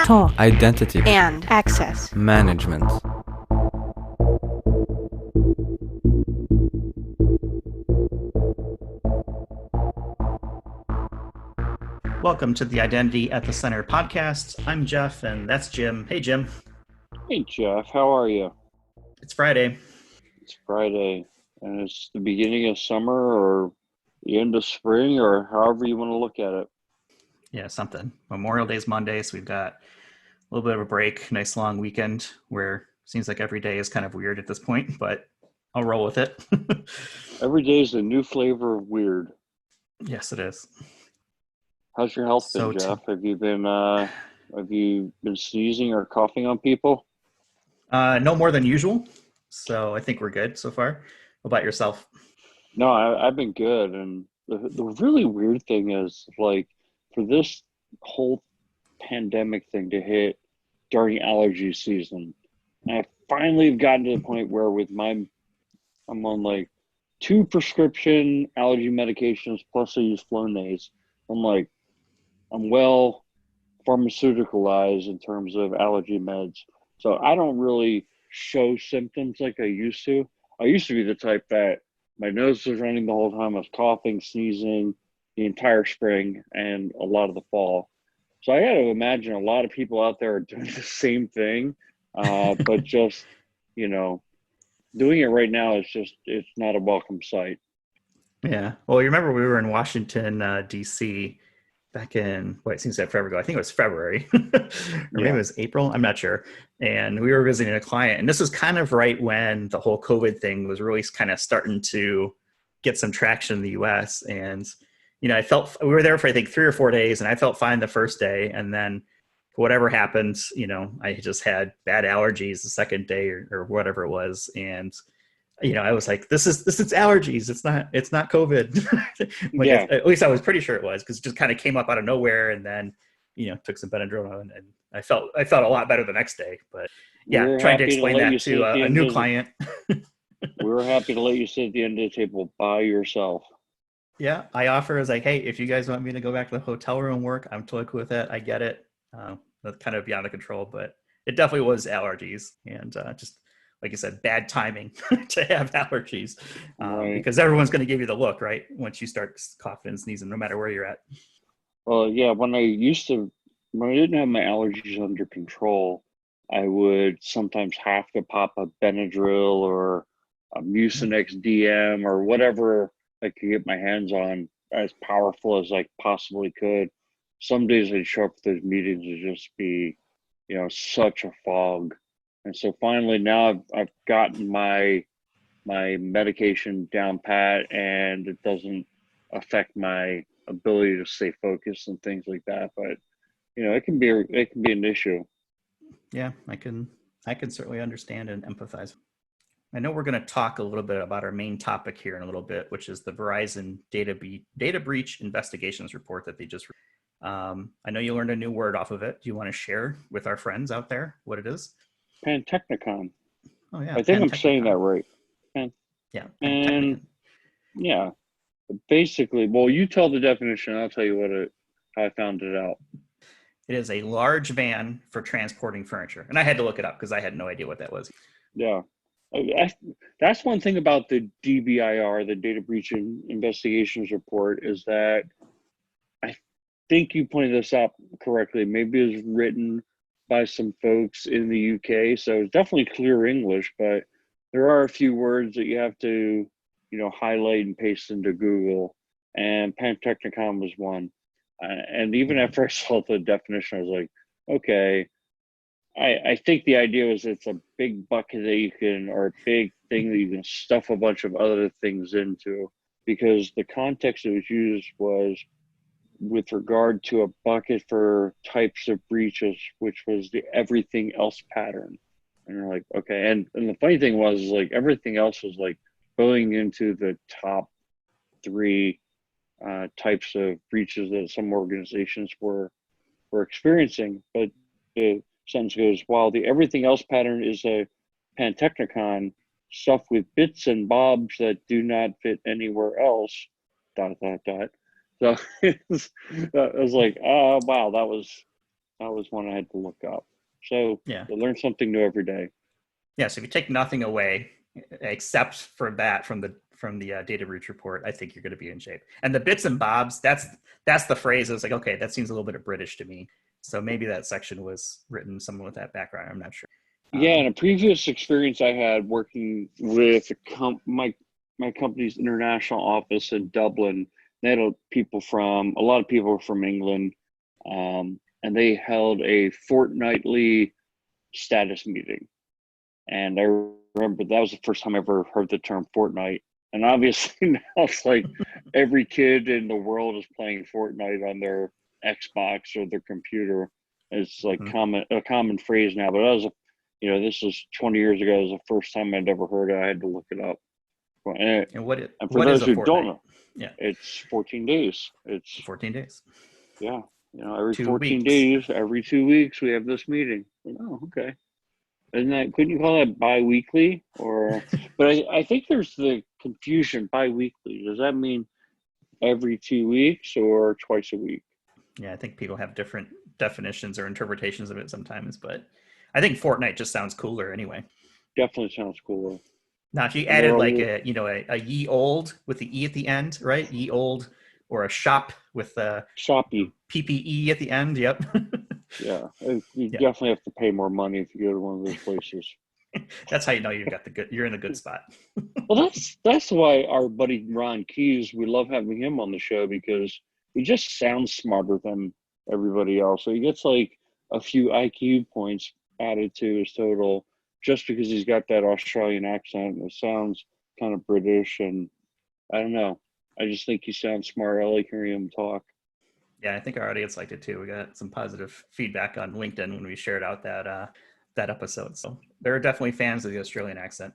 talk, identity, and access. management. Welcome to the Identity at the Center podcast. I'm Jeff, and that's Jim. Hey, Jim. Hey, Jeff. How are you? It's Friday. It's Friday, and it's the beginning of summer or the end of spring, or however you want to look at it. Yeah, something. Memorial Day's Monday, so we've got a little bit of a break, nice long weekend where it seems like every day is kind of weird at this point, but I'll roll with it. Every day is a new flavor of weird. Yes, it is. How's your health been, Jeff? Have you been sneezing or coughing on people? No more than usual, so I think we're good so far. How about yourself? No, I've been good, and the really weird thing is, like, for this whole pandemic thing to hit during allergy season, I finally have gotten to the point where I'm on like 2 prescription allergy medications plus I use Flonase. I'm well pharmaceuticalized in terms of allergy meds. So I don't really show symptoms like I used to. I used to be the type that my nose was running the whole time. I was coughing, sneezing the entire spring and a lot of the fall. So I got to imagine a lot of people out there are doing the same thing, but just, doing it right now it's not a welcome sight. Yeah. Well, you remember we were in Washington, D.C. back in, it seems like forever ago. I think it was February or maybe it was April. I'm not sure. And we were visiting a client, and this was kind of right when the whole COVID thing was really kind of starting to get some traction in the US. And, I felt we were there for, I think, 3 or 4 days, and I felt fine the first day. And then whatever happened, I just had bad allergies the second day or whatever it was. And, I was like, this is allergies. It's not COVID. At least I was pretty sure it was, because it just kind of came up out of nowhere. And then, took some Benadryl, and I felt a lot better the next day. But yeah, trying to explain that to a new client. We were happy to let you sit at the end of the table by yourself. Yeah, I offer as like, hey, if you guys want me to go back to the hotel room and work, I'm totally cool with that. I get it. That's kind of beyond the control, but it definitely was allergies, and just like you said, bad timing to have allergies, Right. because everyone's going to give you the look, right? Once you start coughing and sneezing, no matter where you're at. Well, yeah, when I didn't have my allergies under control, I would sometimes have to pop a Benadryl or a Mucinex DM or whatever I could get my hands on, as powerful as I possibly could. Some days I'd show up for those meetings and just be, such a fog. And so finally now I've gotten my medication down pat, and it doesn't affect my ability to stay focused and things like that. But it can be an issue. Yeah, I can certainly understand and empathize. I know we're going to talk a little bit about our main topic here in a little bit, which is the Verizon data breach investigations report that they just. I know you learned a new word off of it. Do you want to share with our friends out there what it is? Pantechnicon. Oh yeah, I think I'm saying that right. Yeah. And yeah, basically, well, you tell the definition. I'll tell you how I found it out. It is a large van for transporting furniture, and I had to look it up because I had no idea what that was. Yeah, that's one thing about the DBIR, the Data Breach Investigations Report, is that I think you pointed this out correctly. Maybe it was written by some folks in the UK, so it's definitely clear English, but there are a few words that you have to, highlight and paste into Google, and Pantechnicon was one. And even after I saw the definition, I was like, okay, I think the idea was it's a big bucket or a big thing that you can stuff a bunch of other things into, because the context it was used was with regard to a bucket for types of breaches, which was the everything else pattern. And you're like, okay. And the funny thing was, like, everything else was like going into the top 3 types of breaches that some organizations were experiencing. But the sentence goes, while the everything else pattern is a Pantechnicon, stuff with bits and bobs that do not fit anywhere else, ... So I was like, oh, wow, that was That was one I had to look up. So Yeah. you learn something new every day. Yeah. So if you take nothing away except for that from the data breach report, I think you're going to be in shape. And the bits and bobs, that's the phrase. It's like, okay, that seems a little bit of British to me. So maybe that section was written someone with that background. I'm not sure. Yeah, in a previous experience I had working with my company's international office in Dublin, they had a lot of people from England, and they held a fortnightly status meeting. And I remember that was the first time I ever heard the term Fortnite. And obviously now it's like every kid in the world is playing Fortnite on their Xbox or their computer. It's like a common phrase now. But this was 20 years ago. It was the first time I'd ever heard it. I had to look it up. And And for what is those a who fortnight? don't know, Yeah, it's 14 days. It's 14 days. yeah, every 2 14 weeks. days, every 2 weeks, we have this meeting. Oh, okay. Couldn't you call that bi-weekly? But I think there's the confusion, bi-weekly. Does that mean every 2 weeks or twice a week? Yeah, I think people have different definitions or interpretations of it sometimes, but I think fortnight just sounds cooler anyway. Definitely sounds cooler. Now, if you And there added are like a ye old with the e at the end, right? Ye old, or a shop with the shoppy. PPE at the end. Yep. Yeah, you Yeah. definitely have to pay more money if you go to one of those places. That's how you know you're in the good spot. Well, that's why our buddy Ron Keys, we love having him on the show because he just sounds smarter than everybody else. So he gets like a few IQ points added to his total just because he's got that Australian accent. It sounds kind of British, and I don't know. I just think he sounds smart. I like hearing him talk. Yeah, I think our audience liked it too. We got some positive feedback on LinkedIn when we shared out that episode. So they're definitely fans of the Australian accent.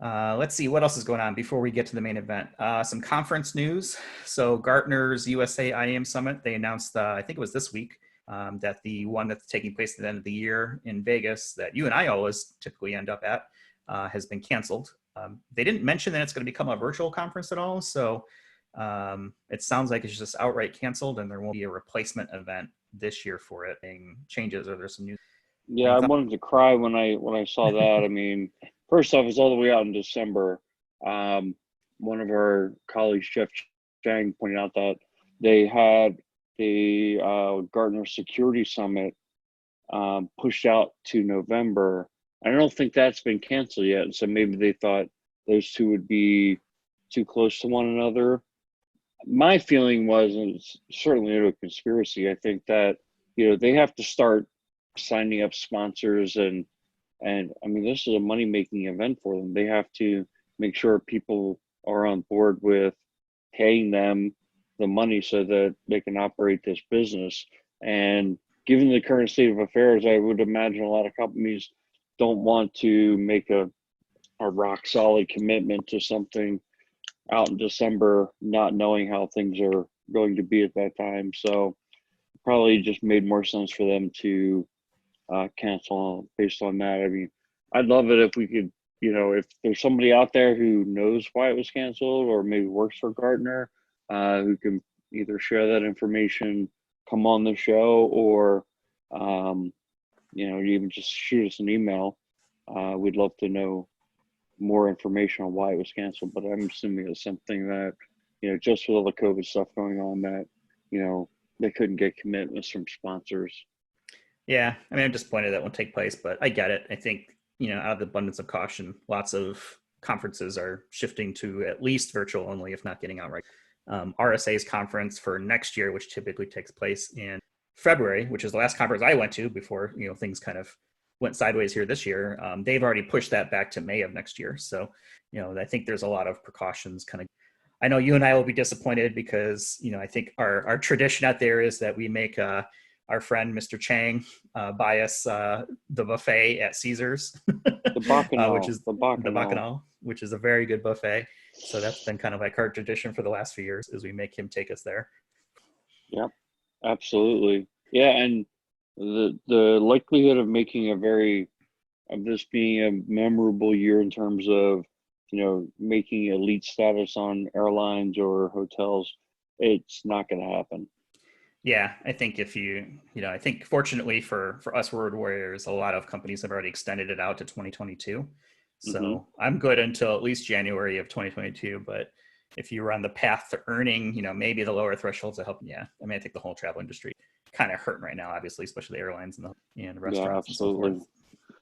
Let's see what else is going on before we get to the main event. Some conference news. So Gartner's USA IAM Summit, they announced, I think it was this week, that the one that's taking place at the end of the year in Vegas that you and I always typically end up at has been canceled. They didn't mention that it's going to become a virtual conference at all. So it sounds like it's just outright canceled and there won't be a replacement event this year for it. Changes or there's some news. Yeah, I wanted to cry when I saw that. I mean, first off, it's all the way out in December. One of our colleagues, Jeff Chang, pointed out that they had the Gartner Security Summit pushed out to November. I don't think that's been canceled yet. So maybe they thought those two would be too close to one another. My feeling was, and it's certainly a conspiracy, I think that they have to start signing up sponsors and I mean this is a money making event for them. They have to make sure people are on board with paying them the money so that they can operate this business. And given the current state of affairs, I would imagine a lot of companies don't want to make a rock solid commitment to something out in December, not knowing how things are going to be at that time. So probably just made more sense for them to cancel based on that. I mean, I'd love it if we could, if there's somebody out there who knows why it was canceled or maybe works for Gartner, who can either share that information, come on the show, or, even just shoot us an email. We'd love to know more information on why it was canceled, but I'm assuming it's something that, just with all the COVID stuff going on that, they couldn't get commitments from sponsors. Yeah, I mean, I'm disappointed that won't take place, but I get it. I think, out of the abundance of caution, lots of conferences are shifting to at least virtual only, if not getting outright. RSA's conference for next year, which typically takes place in February, which is the last conference I went to before, things kind of went sideways here this year. They've already pushed that back to May of next year. So, I think there's a lot of precautions kind of. I know you and I will be disappointed because, I think our tradition out there is that we make our friend Mr. Chang buy us the buffet at Caesars, The Bacchanal, which is the Bacchanal, which is a very good buffet. So that's been kind of like our tradition for the last few years, is we make him take us there. Yep, absolutely. Yeah, and the likelihood of making of this being a memorable year in terms of making elite status on airlines or hotels, it's not going to happen. Yeah, I think if I think fortunately for us word warriors, a lot of companies have already extended it out to 2022. Hmm. So I'm good until at least January of 2022. But if you were on the path to earning, maybe the lower thresholds to help, yeah. I mean, I think the whole travel industry kind of hurting right now, obviously, especially the airlines and Yeah, restaurants and so forth. absolutely.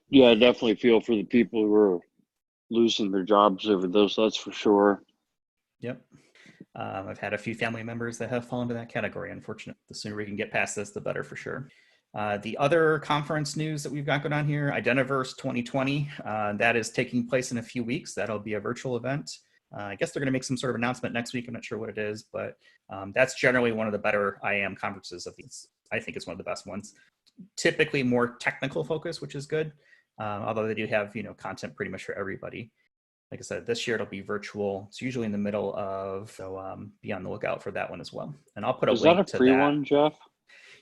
Yeah, I definitely feel for the people who are losing their jobs over those. That's for sure. Yep. I've had a few family members that have fallen into that category, unfortunately. The sooner we can get past this, the better for sure. The other conference news that we've got going on here, Identiverse 2020, that is taking place in a few weeks. That'll be a virtual event. I guess they're going to make some sort of announcement next week. I'm not sure what it is, but that's generally one of the better IAM conferences of these. I think it's one of the best ones. Typically more technical focus, which is good. Although they do have content pretty much for everybody. Like I said, this year it'll be virtual. It's usually in the middle of, so be on the lookout for that one as well. And I'll put a Is that a link to free that. one, Jeff?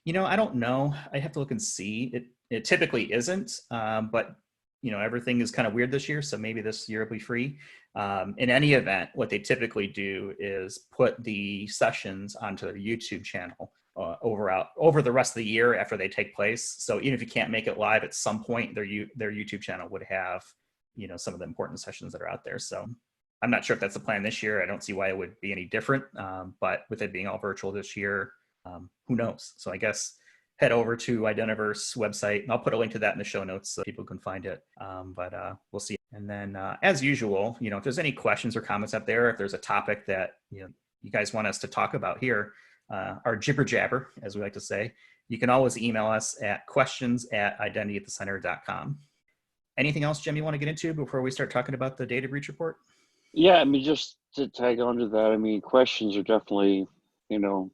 I don't know. I have to look and see. It typically isn't, but everything is kind of weird this year, so maybe this year will be free. In any event, what they typically do is put the sessions onto their YouTube channel over the rest of the year after they take place. So even if you can't make it live, at some point their YouTube channel would have some of the important sessions that are out there. So I'm not sure if that's the plan this year. I don't see why it would be any different. But with it being all virtual this year, who knows? So I guess head over to Identiverse website, and I'll put a link to that in the show notes so people can find it. But we'll see. And then, as usual, if there's any questions or comments out there, if there's a topic that you guys want us to talk about here, our jibber jabber, as we like to say, you can always email us at questions@identityatthecenter.com. Anything else, Jim, you want to get into before we start talking about the data breach report? Yeah, I mean, just to tag on to that, I mean, questions are definitely,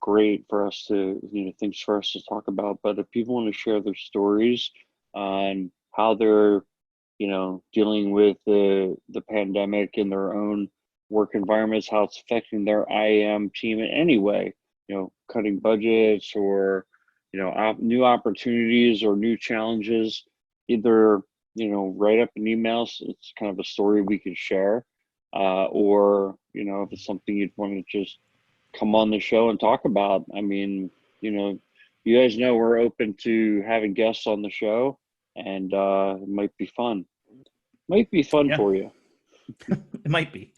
great for us to, things for us to talk about. But if people want to share their stories on how they're, dealing with the pandemic in their own work environments, how it's affecting their IAM team in any way, cutting budgets or, new opportunities or new challenges, either, write up an email. So it's kind of a story we could share, or if it's something you'd want to just come on the show and talk about. I mean, you guys know we're open to having guests on the show, and it might be fun. Might be fun Yeah, for you. it might be.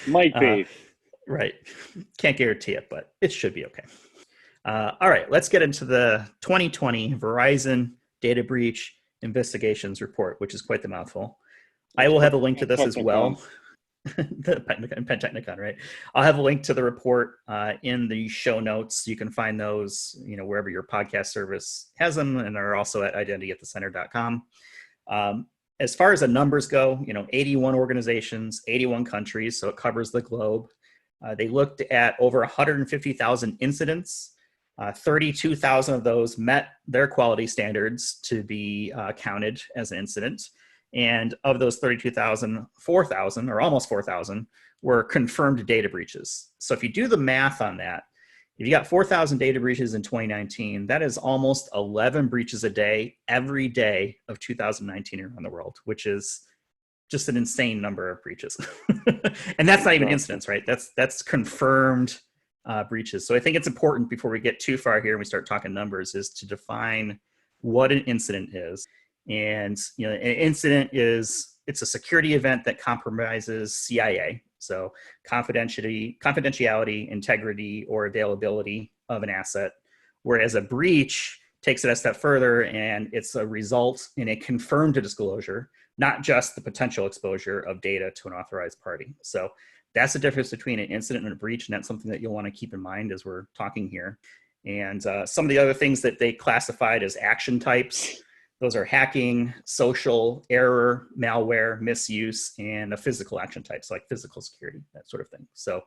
Might uh, be. right. Can't guarantee it, but it should be okay. All right, let's get into the 2020 Verizon data breach investigations report, which is quite the mouthful. I It's will have a link to this as Technicon. well. The Pentechnicon, right? I'll have a link to the report in the show notes. You can find those, wherever your podcast service has them, and are also at identityatthecenter.com. As far as the numbers go, 81 organizations, 81 countries, so it covers the globe. They looked at over 150,000 incidents. 32,000 of those met their quality standards to be counted as an incident. And of those 32,000, 4,000 or almost 4,000 were confirmed data breaches. So if you do the math on that, if you got 4,000 data breaches in 2019, that is almost 11 breaches a day, every day of 2019 around the world, which is just an insane number of breaches. And that's not even Exactly. incidents, right? That's confirmed breaches. So I think it's important before we get too far here and we start talking numbers is to define what an incident is. And an incident it's a security event that compromises CIA. So confidentiality, integrity, or availability of an asset. Whereas a breach takes it a step further and it's a result in a confirmed disclosure, not just the potential exposure of data to an authorized party. So that's the difference between an incident and a breach, and that's something that you'll want to keep in mind as we're talking here. And some of the other things that they classified as action types, those are hacking, social, error, malware, misuse, and a physical action types like physical security, that sort of thing. So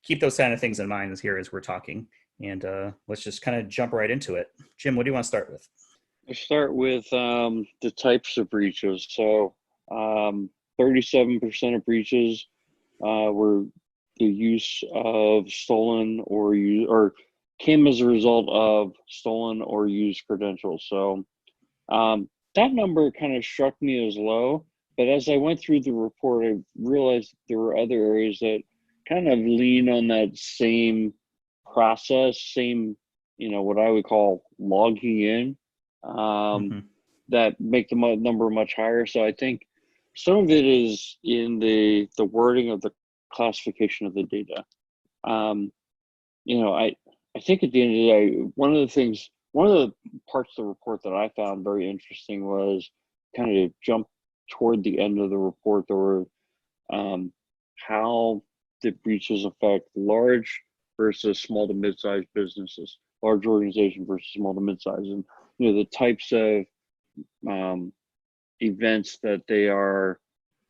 keep those kind of things in mind here as we're talking. And let's just kind of jump right into it. Jim, what do you want to start with? Let's start with the types of breaches. So 37% of breaches were the use of stolen or came as a result of stolen or used credentials. So that number kind of struck me as low, but as I went through the report, I realized there were other areas that kind of lean on that same process, same what I would call logging in, Hmm. that make the number much higher. So I think some of it is in the wording of the classification of the data. Um, I think at the end of the day, one of the parts of the report that I found very interesting was kind of jump toward the end of the report. There were um, how the breaches affect large versus small to mid-sized businesses, large organization versus small to mid-sized, and the types of um, events that they are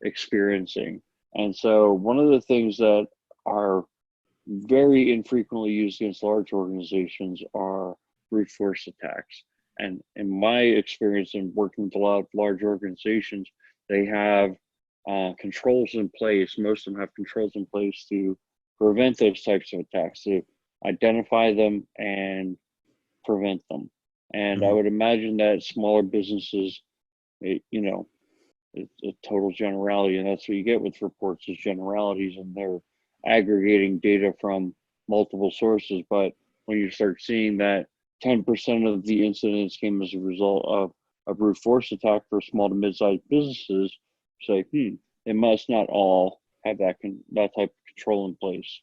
experiencing. And so one of the things that are very infrequently used against large organizations are brute force attacks. And in my experience in working with a lot of large organizations, they have controls in place. Most of them have controls in place to prevent those types of attacks, to identify them and prevent them. And I Hmm. would imagine that smaller businesses, it, you know, it's a total generality, and that's what you get with reports is generalities, and they're aggregating data from multiple sources. But when you start seeing that 10% of the incidents came as a result of a brute force attack for small to mid-sized businesses, say, they must not all have that type of control in place.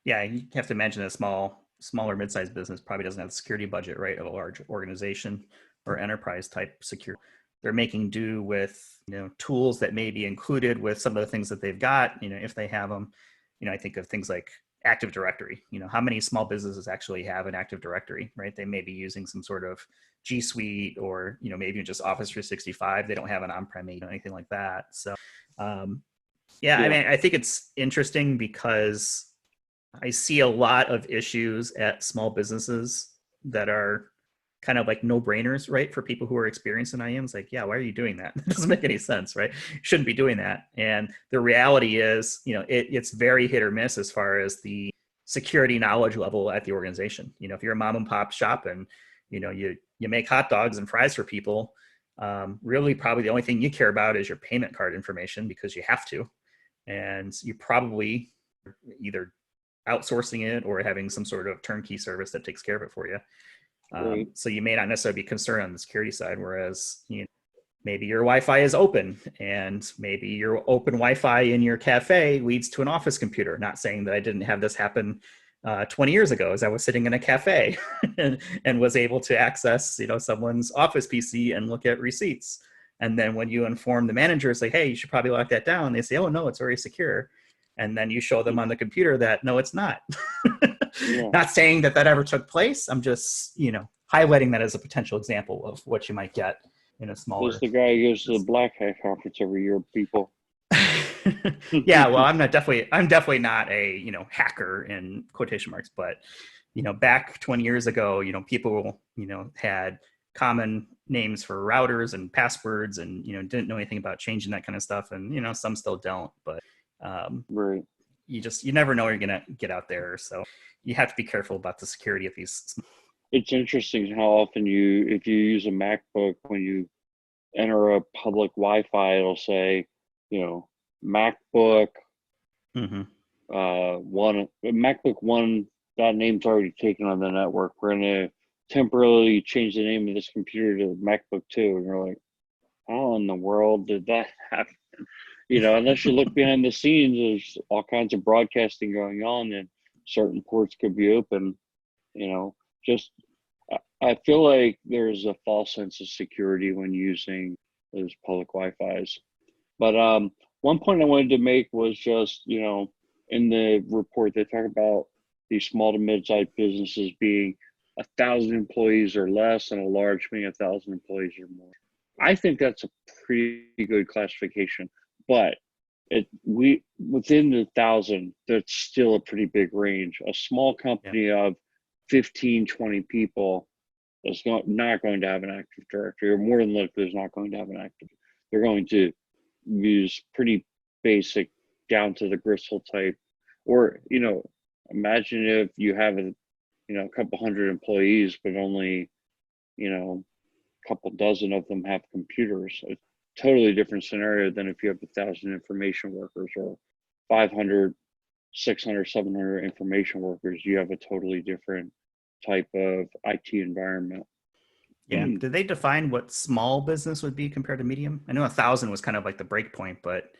Yeah, you have to imagine a smaller mid-sized business probably doesn't have the security budget, right, of a large organization or enterprise type security. They're making do with tools that may be included with some of the things that they've got. If they have them, I think of things like Active Directory. How many small businesses actually have an Active Directory, right? They may be using some sort of G Suite or maybe just Office 365. They don't have an on-prem anything like that. So, yeah, I Yeah, mean, I think it's interesting because I see a lot of issues at small businesses that are kind of like no brainers, right? For people who are experiencing IAMs, like, yeah, why are you doing that? It doesn't make any sense, right? You shouldn't be doing that. And the reality is, it's very hit or miss as far as the security knowledge level at the organization. If you're a mom and pop shop and you make hot dogs and fries for people, really probably the only thing you care about is your payment card information because you have to, and you probably either outsourcing it or having some sort of turnkey service that takes care of it for you. right. So you may not necessarily be concerned on the security side, whereas maybe your Wi-Fi is open, and maybe your open Wi-Fi in your cafe leads to an office computer. Not saying that I didn't have this happen 20 years ago, as I was sitting in a cafe and was able to access someone's office PC and look at receipts. And then when you inform the manager, say, hey, you should probably lock that down, they say, oh no, it's already secure. And then you show them on the computer that no, it's not. Yeah. Not saying that ever took place. I'm just highlighting that as a potential example of what you might get in a There's smaller the guy who goes to the business. Black Hat conference every year, people. Yeah, well, I'm definitely not a hacker in quotation marks, but back 20 years ago, people had common names for routers and passwords, and didn't know anything about changing that kind of stuff, and some still don't, but um, Right. you never know you're gonna get out there, so you have to be careful about the security of these. It's interesting how often if you use a MacBook, when you enter a public Wi-Fi, it'll say, you know, MacBook Mm-hmm. MacBook One. That name's already taken on the network. We're gonna temporarily change the name of this computer to MacBook Two, and you're like, how in the world did that happen? Unless you look behind the scenes, there's all kinds of broadcasting going on, and certain ports could be open. You know, just I feel like there's a false sense of security when using those public Wi-Fi's. But one point I wanted to make was just, in the report, they talk about these small to mid-sized businesses being 1,000 employees or less, and a large being 1,000 employees or more. I think that's a pretty good classification, but we within the 1,000, that's still a pretty big range. A small Yeah. company of 15, 20 people is not going to have an Active Directory, or more than likely is not going to have an active. They're going to use pretty basic, down to the gristle type. Or imagine if you have a couple hundred employees, but only a couple dozen of them have computers. A totally different scenario than if you have 1,000 information workers, or 500, 600, 700 information workers. You have a totally different type of IT environment. Yeah. Did they define what small business would be compared to medium? I know 1,000 was kind of like the break point, but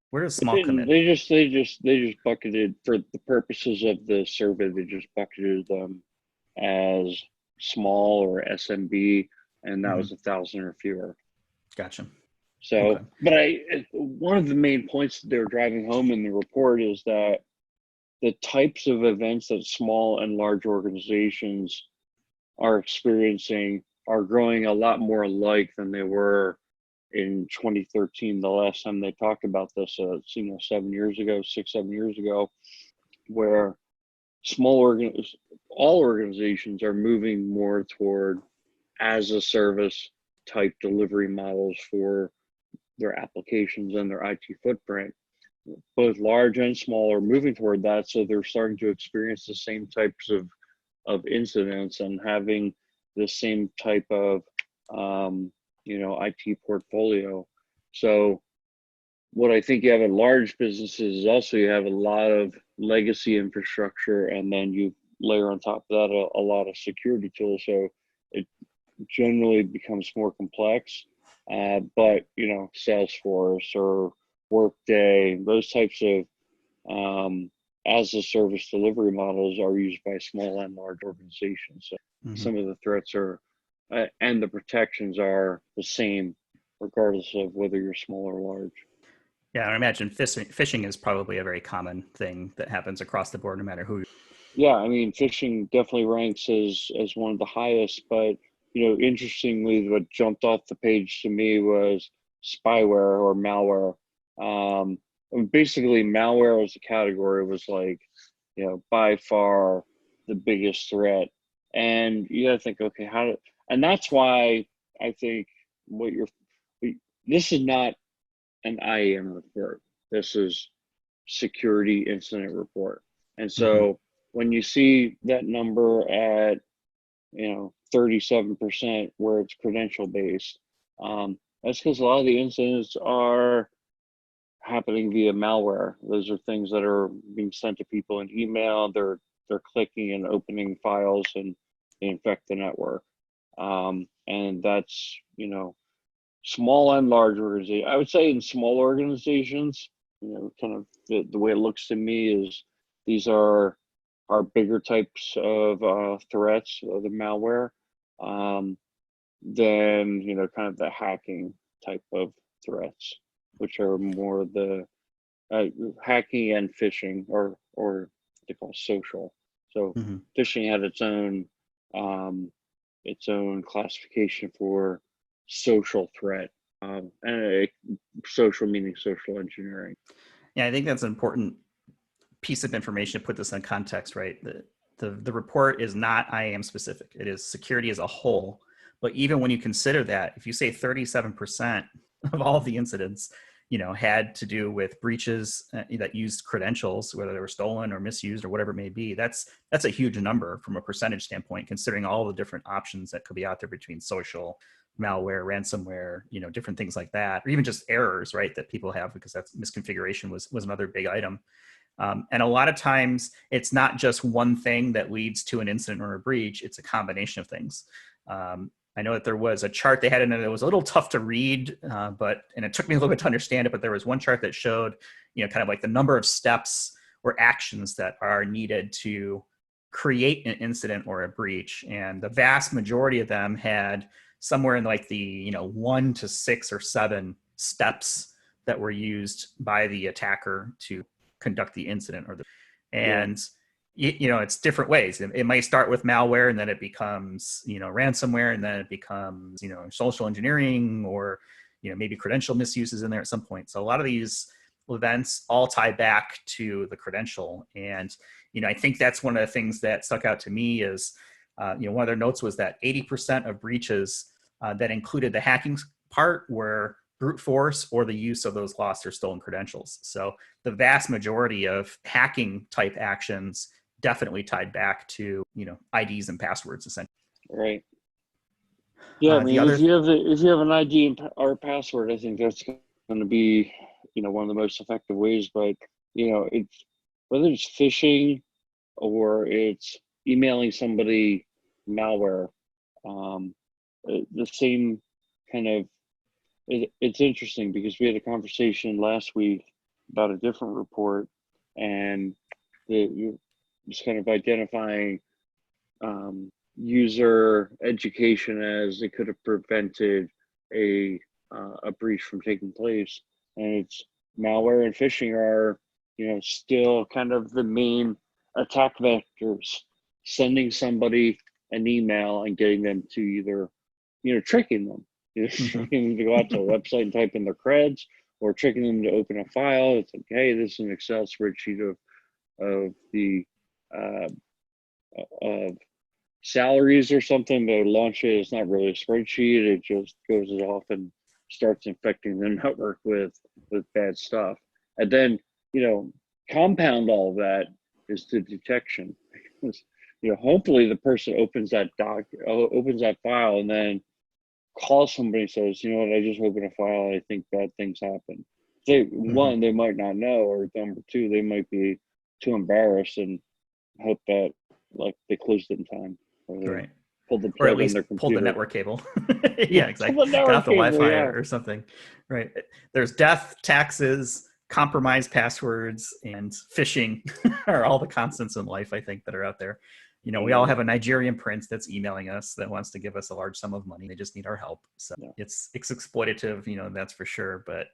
where does It small come didn't. in? They just bucketed for the purposes of the survey. They just bucketed them as small or SMB, and that Hmm. was 1,000 or fewer. Gotcha. Okay. So, but one of the main points that they're driving home in the report is that the types of events that small and large organizations are experiencing are growing a lot more alike than they were in 2013, the last time they talked about this, 7 years ago, 6, 7 years ago, where all organizations are moving more toward as a service type delivery models for their applications and their IT footprint. Both large and small are moving toward that, so they're starting to experience the same types of incidents and having the same type of IT portfolio. So what I think you have in large businesses is also you have a lot of legacy infrastructure, and then you layer on top of that a lot of security tools. So it generally becomes more complex. But Salesforce or Workday, those types of as a service delivery models are used by small and large organizations. So Hmm. some of the threats are and the protections are the same regardless of whether you're small or large. Yeah, I imagine phishing is probably a very common thing that happens across the board, no matter who. Yeah, I mean, phishing definitely ranks as one of the highest, but interestingly, what jumped off the page to me was spyware or malware. Basically, malware as a category was like, by far the biggest threat, and you got to think, okay, and that's why I think what you're, this is not an IAM report. This is security incident report. And Hmm. so when you see that number at 37% where it's credential based, that's because a lot of the incidents are happening via malware. Those are things that are being sent to people in email. They're clicking and opening files, and they infect the network. And that's small and large organizations. I would say in small organizations, kind of the way it looks to me is these are bigger types of threats of the malware than kind of the hacking type of threats, which are more the uh, hacking and phishing, or they call social. So Hmm. phishing had its own classification for social threat, and social meaning social engineering. Yeah, I think that's an important piece of information to put this in context, right? The report is not IAM specific. It is security as a whole. But even when you consider that, if you say 37% of all of the incidents, had to do with breaches that used credentials, whether they were stolen or misused or whatever it may be, that's a huge number from a percentage standpoint, considering all the different options that could be out there between social, malware, ransomware, different things like that, or even just errors, right, that people have because that's misconfiguration was another big item. And a lot of times it's not just one thing that leads to an incident or a breach, it's a combination of things. I know that there was a chart they had in it that was a little tough to read, and it took me a little bit to understand it, but there was one chart that showed, kind of like the number of steps or actions that are needed to create an incident or a breach. And the vast majority of them had somewhere in like the, 1 to 6 or 7 steps that were used by the attacker to conduct the incident Yeah, and it's different ways. It might start with malware and then it becomes ransomware, and then it becomes social engineering, or maybe credential misuses in there at some point. So a lot of these events all tie back to the credential. And I think that's one of the things that stuck out to me is one of their notes was that 80% of breaches that included the hacking part were brute force or the use of those lost or stolen credentials. So the vast majority of hacking type actions definitely tied back to IDs and passwords essentially. right. Yeah, I The mean, other, if you have an ID or a password, I think that's going to be one of the most effective ways. But it's whether it's phishing or it's emailing somebody malware. The same kind of, it's interesting because we had a conversation last week about a different report, and just kind of identifying user education as it could have prevented a breach from taking place. And it's malware and phishing are, still kind of the main attack vectors. Sending somebody an email and getting them to either, tricking them, tricking them to go out to a website and type in their creds, or tricking them to open a file. It's like, hey, this is an Excel spreadsheet of the of salaries or something. They launch it. It's not really a spreadsheet. It just goes off and starts infecting the network with bad stuff. And then, compound all of that is the detection. Hopefully the person opens that file and then calls somebody and says, you know what, I just opened a file. I think bad things happen. One, they might not know, or number two, they might be too embarrassed and hope that they closed it in time. Right. Pulled the Or at plug on least their computer. pulled the network cable. Yeah, exactly. Got off the Wi-Fi or something. Right. There's death, taxes, compromised passwords, and phishing are all the constants in life, I think, that are out there. We all have a Nigerian prince that's emailing us that wants to give us a large sum of money. They just need our help. So it's exploitative, that's for sure. But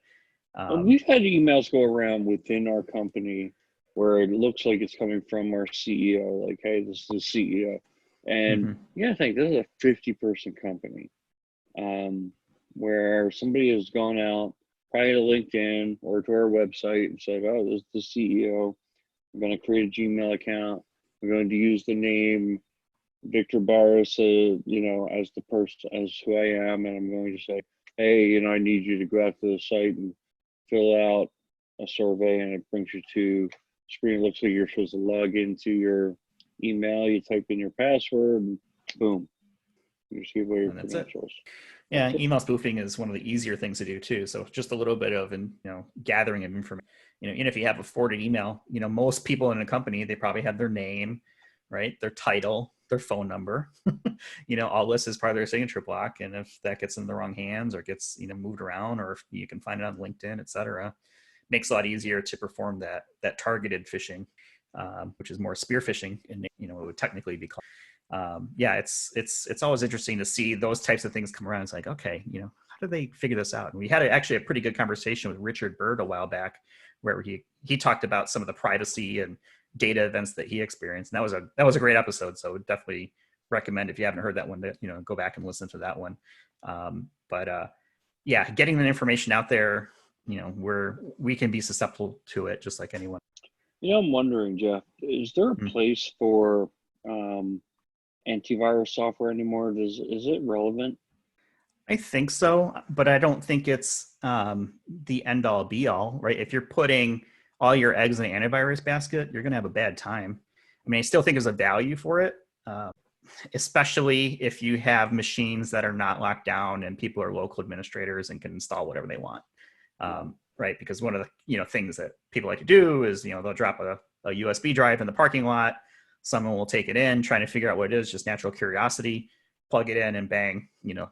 and we've had emails go around within our company where it looks like it's coming from our CEO, like, hey, this is the CEO. And I think this is a 50-person company, where somebody has gone out probably to LinkedIn or to our website and said, oh, this is the CEO. I'm going to create a Gmail account. I'm going to use the name Victor Barris, as the person, as who I am. And I'm going to say, hey, I need you to go out to the site and fill out a survey, and it brings you to screen. It looks like you're supposed to log into your email. You type in your password, and boom, you receive all your credentials. Yeah, email spoofing is one of the easier things to do too. So just a little bit of gathering of information. Even if you have a forwarded email, most people in a company, they probably have their name, right? Their title, their phone number, all this is part of their signature block. And if that gets in the wrong hands or gets, moved around, or if you can find it on LinkedIn, et cetera, makes it a lot easier to perform that targeted phishing, which is more spear phishing, and it would technically be called. It's always interesting to see those types of things come around. It's like, okay, how do they figure this out? And we had actually a pretty good conversation with Richard Bird a while back, where he talked about some of the privacy and data events that he experienced. And that was a great episode. So I would definitely recommend, if you haven't heard that one, to go back and listen to that one. Getting the information out there, where we can be susceptible to it just like anyone. I'm wondering, Jeff, is there a place for antivirus software anymore? Is it relevant? I think so, but I don't think it's the end all be all, right? If you're putting all your eggs in the antivirus basket, you're going to have a bad time. I mean, I still think there's a value for it, especially if you have machines that are not locked down and people are local administrators and can install whatever they want, right? Because one of the things that people like to do is they'll drop a USB drive in the parking lot. Someone will take it in, trying to figure out what it is, just natural curiosity. Plug it in and bang,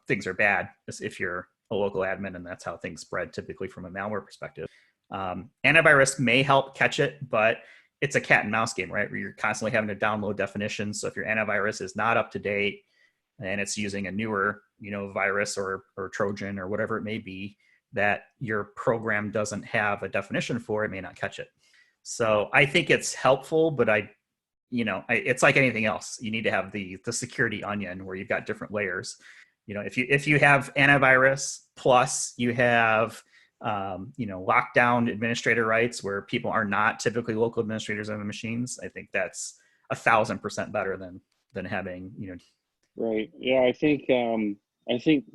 things are bad if you're a local admin, and that's how things spread typically from a malware perspective. Antivirus may help catch it, but it's a cat and mouse game, right? Where you're constantly having to download definitions. So if your antivirus is not up to date and it's using a newer, virus or Trojan or whatever it may be, that your program doesn't have a definition for, it may not catch it. So I think it's helpful, but it's like anything else. You need to have the security onion where you've got different layers. If you have antivirus plus you have lockdown administrator rights where people are not typically local administrators on the machines, I think that's 1,000% better than having Right. Yeah, I think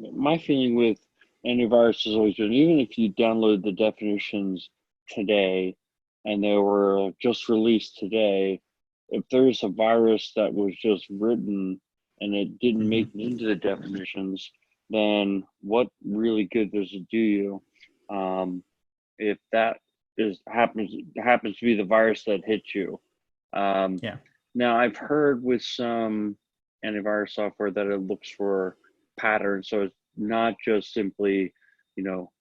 my feeling with antivirus has always been, even if you download the definitions today and they were just released today, if there's a virus that was just written and it didn't make it into the definitions, then what really good does it do you? If that happens to be the virus that hit you. Now, I've heard with some antivirus software that it looks for patterns. So it's not just simply, you know,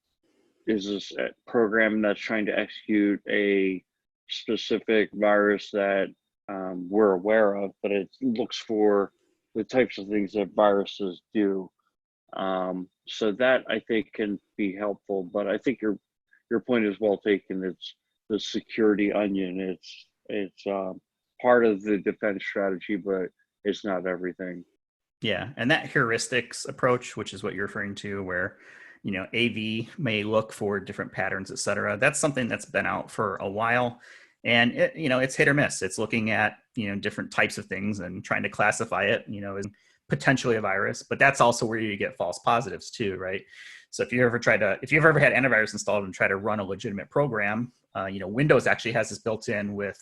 is this a program that's trying to execute a specific virus that we're aware of, but it looks for the types of things that viruses do. So that I think can be helpful, but I think your point is well taken. It's the security onion. It's part of the defense strategy, but it's not everything. Yeah, and that heuristics approach, which is what you're referring to, where AV may look for different patterns, et cetera. That's something that's been out for a while, and it's hit or miss. It's looking at different types of things and trying to classify it, as potentially a virus. But that's also where you get false positives too, right? So if you've ever had antivirus installed and try to run a legitimate program, Windows actually has this built in with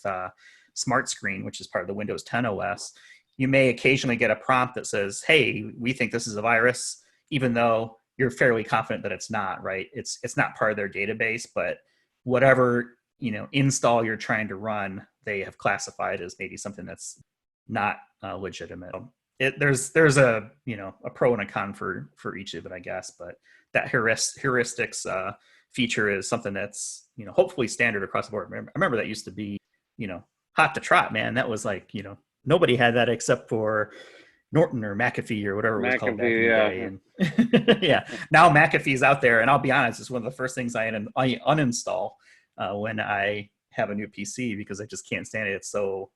Smart Screen, which is part of the Windows 10 OS. You may occasionally get a prompt that says, "Hey, we think this is a virus," even though you're fairly confident that it's not, right? It's not part of their database, but whatever install you're trying to run, they have classified as maybe something that's not legitimate. There's a a pro and a con for each of it, I guess. But that heuristics feature is something that's hopefully standard across the board. I remember that used to be hot to trot, man. That was like nobody had that except for Norton or McAfee or whatever it was called back in the day. And yeah, now McAfee's out there, and I'll be honest, it's one of the first things I uninstall when I have a new PC because I just can't stand it. It's so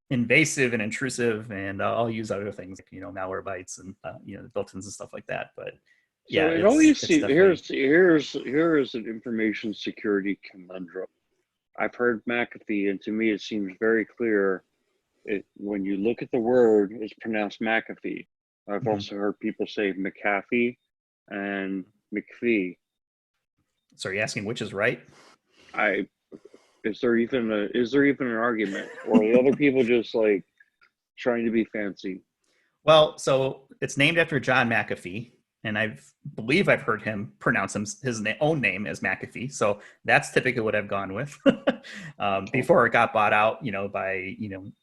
invasive and intrusive, and I'll use other things like Malwarebytes and the built-ins and stuff like that. But yeah, So it always it's seems definitely here's an information security conundrum. I've heard McAfee, and to me it seems very clear. When you look at the word, it's pronounced McAfee. I've also heard people say McAfee and McPhee. So are you asking which is right? Is there even an argument, or are the other people just like trying to be fancy? Well, so it's named after John McAfee, and I believe I've heard him pronounce his own name as McAfee. So that's typically what I've gone with. Before it got bought out, by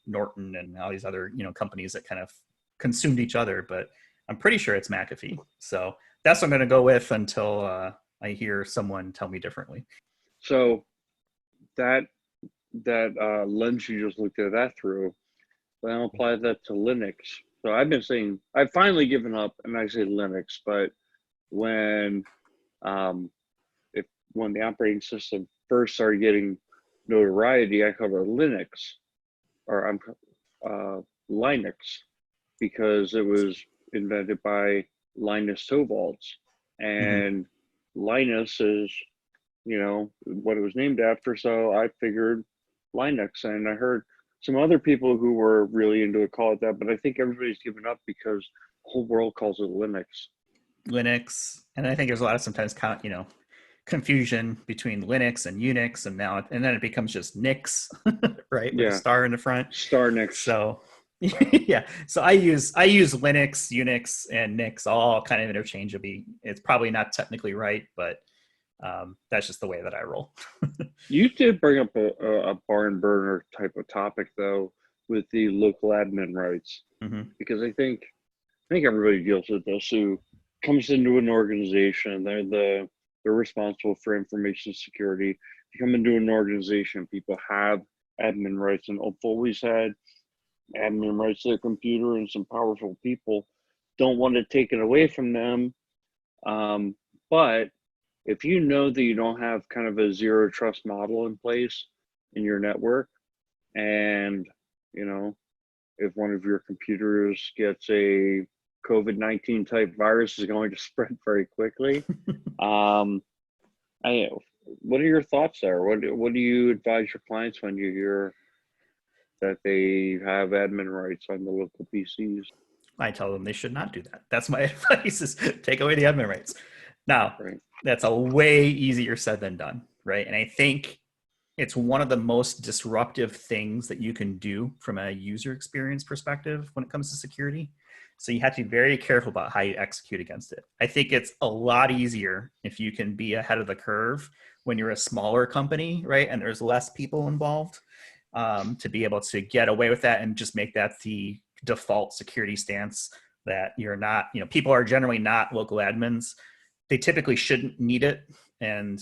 Norton and all these other companies that kind of consumed each other. But I'm pretty sure it's McAfee. So that's what I'm going to go with until I hear someone tell me differently. So that lens you just looked at that through, then I'll apply that to Linux. So I've been saying I've finally given up, and I say Linux, but when when the operating system first started getting notoriety, I called it Linux, or Linux, because it was invented by Linus Torvalds, and Linus is what it was named after. So I figured Linux, and I heard some other people who were really into it call it that, but I think everybody's given up because the whole world calls it Linux, and I think there's a lot of sometimes confusion between Linux and Unix, and then it becomes just Nix, right, with a star in the front. Star Nix. So yeah, so I use Linux, Unix, and Nix all kind of interchangeably. It's probably not technically right, but that's just the way that I roll. You did bring up a barn burner type of topic though, with the local admin rights, because I think everybody deals with this who comes into an organization. They're responsible for information security. You come into an organization, people have admin rights, and have always had admin rights to their computer, and some powerful people don't want it taken away from them. But if you know that you don't have kind of a zero trust model in place in your network, and if one of your computers gets a COVID-19 type virus is going to spread very quickly. What are your thoughts there? What do you advise your clients when you hear that they have admin rights on the local PCs? I tell them they should not do that. That's my advice: is take away the admin rights. Now, that's a way easier said than done, right? And I think it's one of the most disruptive things that you can do from a user experience perspective when it comes to security. So you have to be very careful about how you execute against it. I think it's a lot easier if you can be ahead of the curve when you're a smaller company, right? And there's less people involved. to be able to get away with that and just make that the default security stance, that you're not, people are generally not local admins. They typically shouldn't need it, and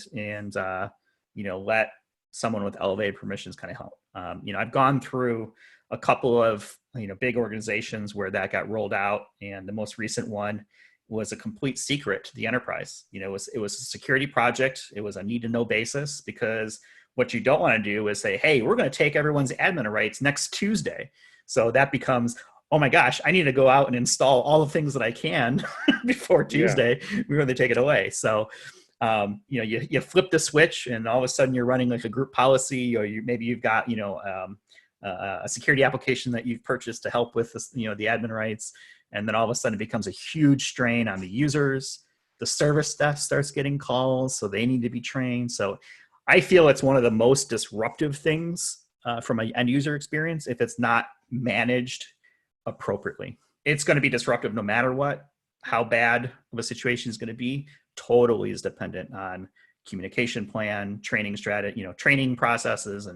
let someone with elevated permissions kind of help. I've gone through a couple of big organizations where that got rolled out, and the most recent one was a complete secret to the enterprise. It was a security project. It was a need to know basis, because what you don't want to do is say, hey, we're going to take everyone's admin rights next Tuesday. So that becomes, oh my gosh, I need to go out and install all the things that I can before Tuesday. We're going to take it away. So you flip the switch, and all of a sudden you're running like a group policy, or maybe you've got a security application that you've purchased to help with this, the admin rights, and then all of a sudden it becomes a huge strain on the users. The service staff starts getting calls, so they need to be trained. So I feel it's one of the most disruptive things from an end user experience if it's not managed appropriately. It's going to be disruptive no matter what. How bad of a situation is going to be totally is dependent on communication plan, training strategy, training processes,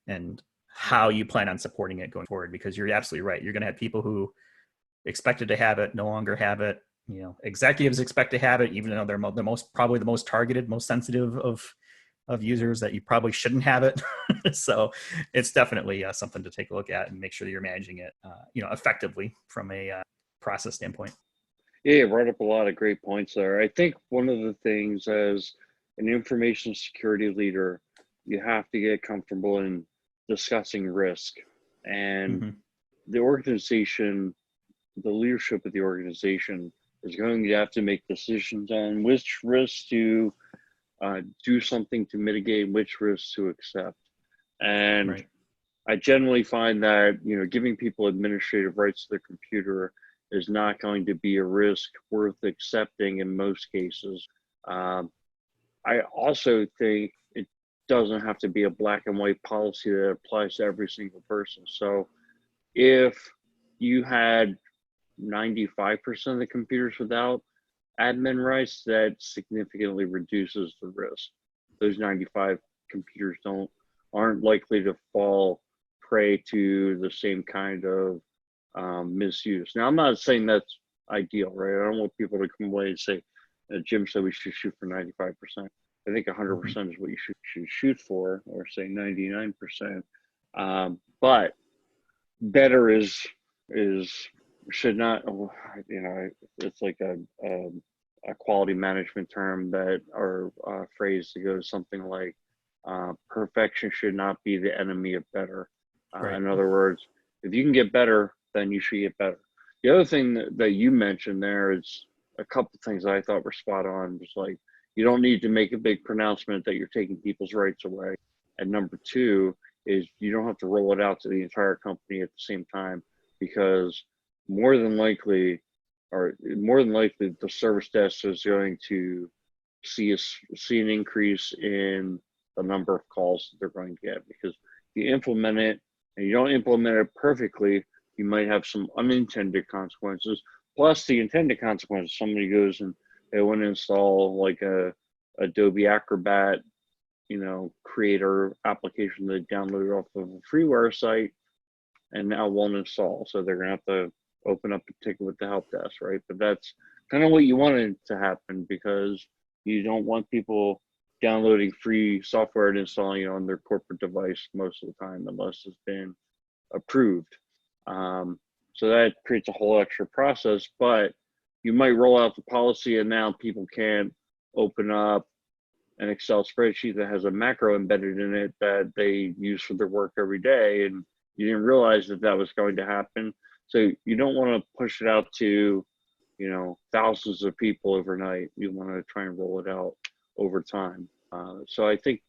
and how you plan on supporting it going forward. Because you're absolutely right. You're going to have people who expected to have it no longer have it. Executives expect to have it, even though they're probably the most targeted, most sensitive of users, that you probably shouldn't have it. So it's definitely something to take a look at and make sure that you're managing it, effectively from a process standpoint. Yeah, you brought up a lot of great points there. I think one of the things as an information security leader, you have to get comfortable in discussing risk. And Mm-hmm. the organization, the leadership of the organization is going to have to make decisions on which risks to do something to mitigate, which risks to accept. And Right. I generally find that, giving people administrative rights to their computer is not going to be a risk worth accepting in most cases. I also think it doesn't have to be a black and white policy that applies to every single person. So if you had 95% of the computers without admin rights, that significantly reduces the risk. Those 95 computers aren't likely to fall prey to the same kind of misuse. Now, I'm not saying that's ideal, right? I don't want people to come away and say, Jim said we should shoot for 95%. I think 100% is what you should shoot for, or say 99%. But better is should not, it's like a quality management term that, or phrase that goes something like, perfection should not be the enemy of better. Right. In other words, if you can get better, then you should get better. The other thing that you mentioned there is a couple of things I thought were spot on. Was like, you don't need to make a big pronouncement that you're taking people's rights away. And number two is you don't have to roll it out to the entire company at the same time, because more than likely the service desk is going to see an increase in the number of calls that they're going to get, because if you implement it and you don't implement it perfectly, you might have some unintended consequences. Plus the intended consequences, somebody goes and they want to install like a Adobe Acrobat, creator application they downloaded off of a freeware site, and now won't install. So they're gonna have to open up a ticket with the help desk, right? But that's kind of what you wanted to happen, because you don't want people downloading free software and installing it on their corporate device most of the time, unless it's been approved. So that creates a whole extra process, but you might roll out the policy and now people can't open up an Excel spreadsheet that has a macro embedded in it that they use for their work every day, and you didn't realize that was going to happen. So you don't want to push it out to, thousands of people overnight. You want to try and roll it out over time. So I think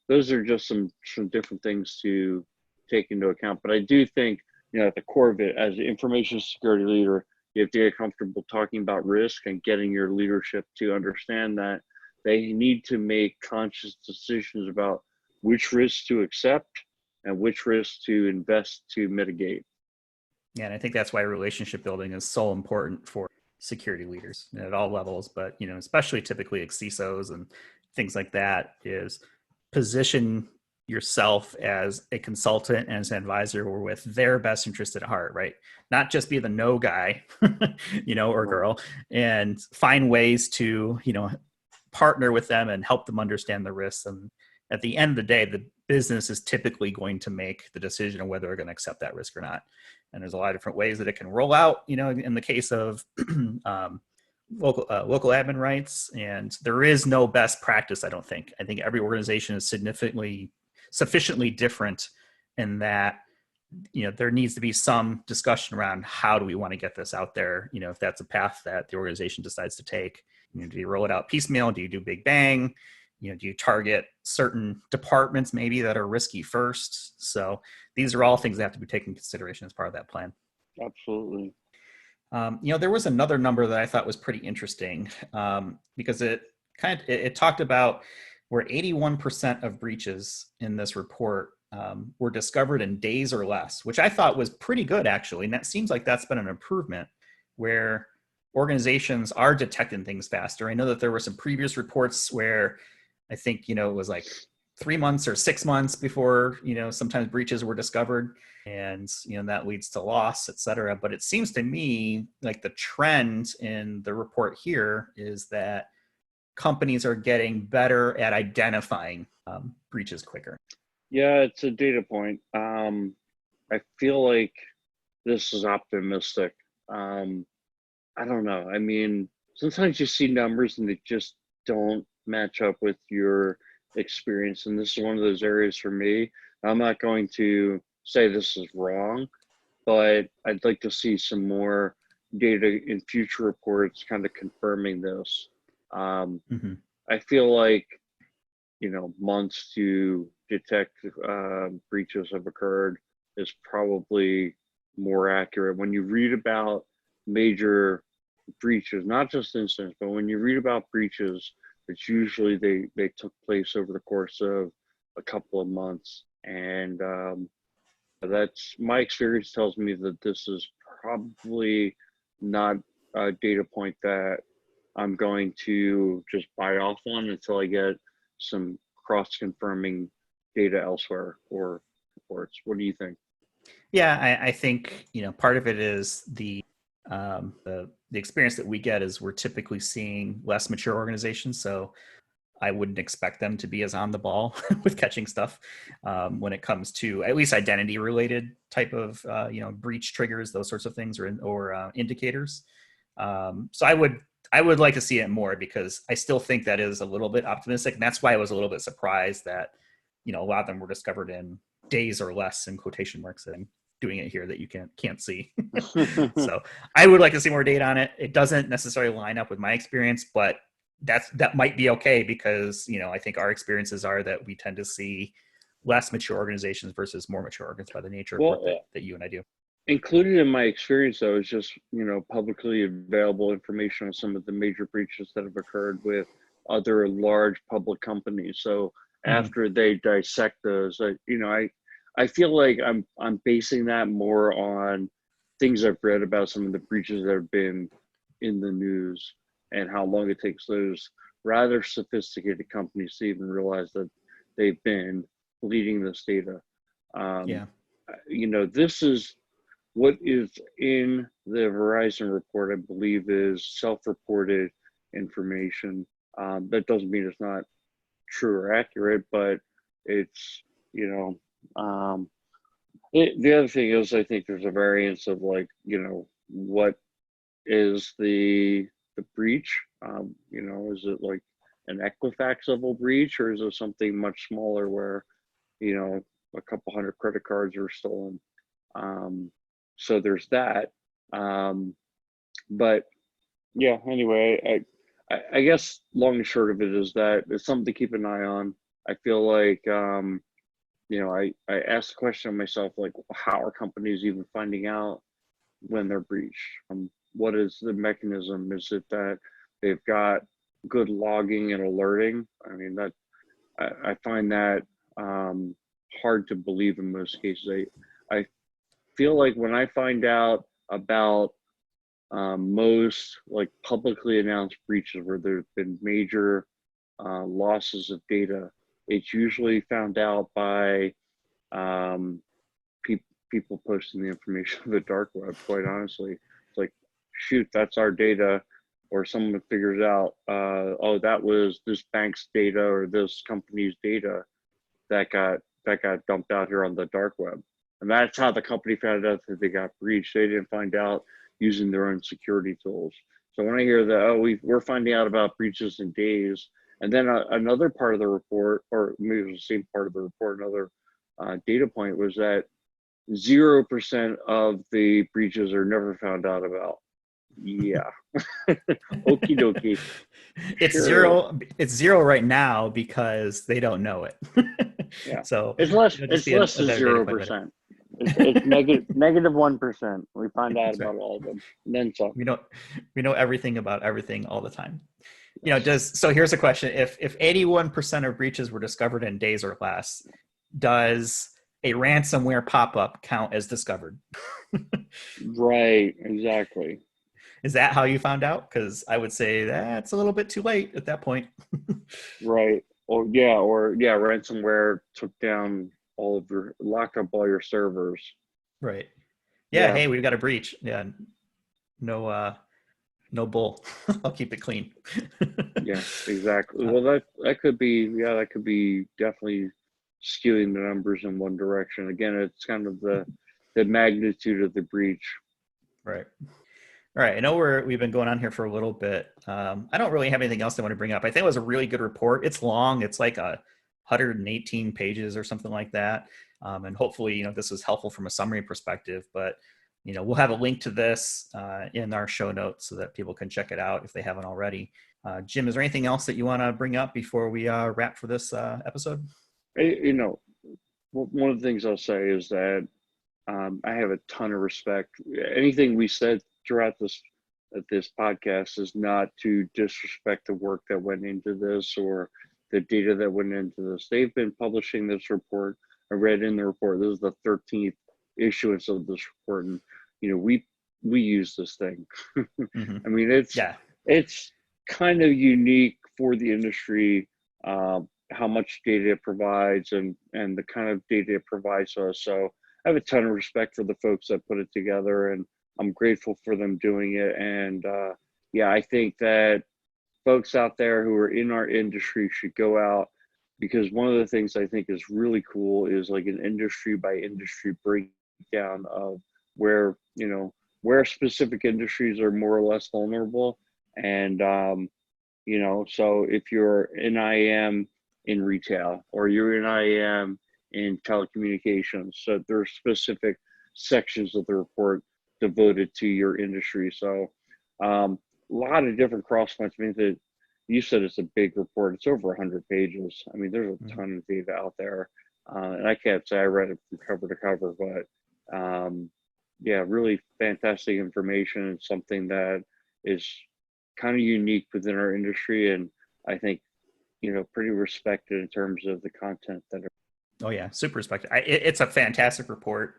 those are just some different things to take into account. But I do think, at the core of it, as an information security leader, you have to get comfortable talking about risk and getting your leadership to understand that they need to make conscious decisions about which risks to accept and which risks to invest to mitigate. Yeah, and I think that's why relationship building is so important for security leaders at all levels, but especially typically like CISOs and things like that, is position yourself as a consultant and as an advisor were with their best interest at heart, right? Not just be the no guy, or Right. girl, and find ways to, partner with them and help them understand the risks. And at the end of the day, the business is typically going to make the decision of whether they're going to accept that risk or not. And there's a lot of different ways that it can roll out, in the case of local admin rights. And there is no best practice, I don't think. I think every organization is sufficiently different in that there needs to be some discussion around how do we want to get this out there, if that's a path that the organization decides to take. Do you roll it out piecemeal? Do you do big bang? Do you target certain departments maybe that are risky first? So these are all things that have to be taken into consideration as part of that plan. Absolutely. There was another number that I thought was pretty interesting, because it talked about where 81% of breaches in this report were discovered in days or less, which I thought was pretty good, actually. And that seems like that's been an improvement where organizations are detecting things faster. I know that there were some previous reports where I think, it was like 3 months or 6 months before, sometimes breaches were discovered, and, that leads to loss, et cetera. But it seems to me like the trend in the report here is that companies are getting better at identifying breaches quicker. Yeah, it's a data point. I feel like this is optimistic. I don't know. I mean, sometimes you see numbers and they just don't match up with your experience. And this is one of those areas for me. I'm not going to say this is wrong, but I'd like to see some more data in future reports kind of confirming this. Mm-hmm. I feel like, months to detect breaches have occurred is probably more accurate. When you read about major breaches, not just incidents, but when you read about breaches, it's usually they took place over the course of a couple of months. And that's my experience tells me that this is probably not a data point that I'm going to just buy off on until I get some cross-confirming data elsewhere or reports. What do you think? Yeah, I think part of it is the experience that we get is we're typically seeing less mature organizations, so I wouldn't expect them to be as on the ball with catching stuff when it comes to at least identity related type of breach triggers, those sorts of things, or indicators. So I would like to see it more, because I still think that is a little bit optimistic, and that's why I was a little bit surprised that a lot of them were discovered in days or less, in quotation marks, and doing it here that you can't see. So I would like to see more data on it. It doesn't necessarily line up with my experience, but that might be okay, because I think our experiences are that we tend to see less mature organizations versus more mature organizations by the nature of Well, work that you and I do. included in my experience, though, is just publicly available information on some of the major breaches that have occurred with other large public companies. So Mm-hmm. after they dissect those, I feel like I'm basing that more on things I've read about some of the breaches that have been in the news and how long it takes those rather sophisticated companies to even realize that they've been bleeding this data. Um, Yeah. this is what is in the Verizon report, I believe, is self-reported information. That doesn't mean it's not true or accurate, but it's, the other thing is, I think there's a variance of what is the breach? Is it like an Equifax level breach, or is it something much smaller where, a couple hundred credit cards are stolen? So there's that. But yeah, anyway, I guess long and short of it is that it's something to keep an eye on. I feel like, I asked the question of myself, like, how are companies even finding out when they're breached? What is the mechanism? Is it that they've got good logging and alerting? I mean, that I find that hard to believe in most cases. I feel like when I find out about most like publicly announced breaches where there's been major losses of data, it's usually found out by people posting the information on the dark web. Quite honestly, it's like, shoot, that's our data, or someone figures out, oh, that was this bank's data or this company's data that got dumped out here on the dark web. And that's how the company found out that they got breached. They didn't find out using their own security tools. So when I hear that, oh, we're finding out about breaches in days, and then another part of the report, or maybe it was the same part of the report, another data point was that 0% of the breaches are never found out about. Yeah. Okie dokie. It's Sure. zero. It's zero right now because they don't know it. Yeah. So It's less. it'll just It's be less a than better data point later. 0%. It's negative 1%. We find out That's right. about all of them, and then some. We know everything about everything all the time. Yes. So here's a question. If 81% of breaches were discovered in days or less, does a ransomware pop-up count as discovered? Right. Exactly. Is that how you found out? Because I would say that's a little bit too late at that point. Right. Or yeah. Or yeah. Ransomware took down locked up all your servers. Right. Yeah. Yeah. Hey, we've got a breach. Yeah. No. No bull. I'll keep it clean. Yeah. Exactly. Well, that could be, yeah, that could be definitely skewing the numbers in one direction. Again, it's kind of the magnitude of the breach. Right. All right. I know we've been going on here for a little bit. I don't really have anything else I want to bring up. I think it was a really good report. It's long. It's like 118 pages or something like that. And hopefully, this was helpful from a summary perspective. But we'll have a link to this in our show notes so that people can check it out if they haven't already. Jim, is there anything else that you want to bring up before we wrap for this episode? One of the things I'll say is that I have a ton of respect. Anything we said throughout this podcast is not to disrespect the work that went into this or the data that went into this. They've been publishing this report. I read in the report. This is the 13th issuance of this report, and we use this thing. Mm-hmm. I mean, it's kind of unique for the industry. How much data it provides and the kind of data it provides to us. So I have a ton of respect for the folks that put it together, and I'm grateful for them doing it. And yeah, I think that folks out there who are in our industry should go out, because one of the things I think is really cool is like an industry by industry breakdown of where specific industries are more or less vulnerable. And so if you're an IAM in retail, or you're an IAM in telecommunications, so there are specific sections of the report devoted to your industry. So a lot of different cross points. I mean, that you said it's a big report. It's over 100 pages. I mean, there's a ton of data out there, and I can't say I read it from cover to cover, but yeah, really fantastic information, and something that is kind of unique within our industry, and I think pretty respected in terms of the content that. Oh yeah, super respected. It's a fantastic report.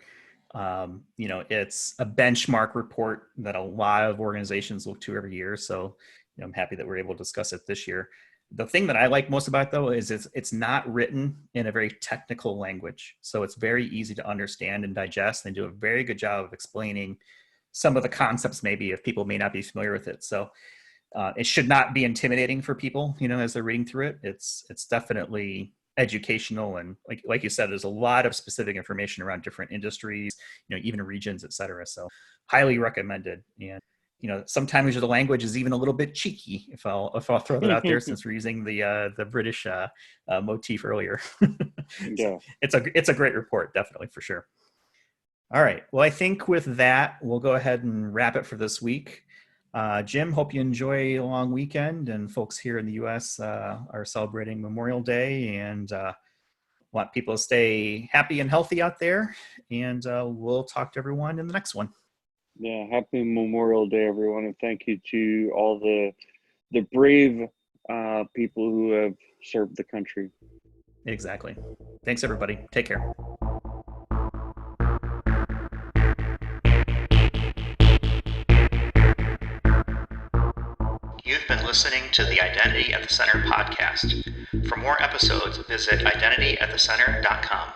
It's a benchmark report that a lot of organizations look to every year. So I'm happy that we're able to discuss it this year. The thing that I like most about it, though, is it's not written in a very technical language. So it's very easy to understand and digest, and do a very good job of explaining some of the concepts, maybe if people may not be familiar with it. So it should not be intimidating for people, as they're reading through it. It's definitely educational, and like you said, there's a lot of specific information around different industries, even regions, et cetera. So highly recommended. And sometimes the language is even a little bit cheeky, if I'll throw that out there, since we're using the British motif earlier. So Yeah. it's a great report, definitely, for sure. All right, well, I think with that we'll go ahead and wrap it for this week. Jim, hope you enjoy a long weekend, and folks here in the U.S. Are celebrating Memorial Day, and want people to stay happy and healthy out there. And we'll talk to everyone in the next one. Yeah, happy Memorial Day, everyone, and thank you to all the brave people who have served the country. Exactly. Thanks, everybody. Take care. You've been listening to the Identity at the Center podcast. For more episodes, visit identityatthecenter.com.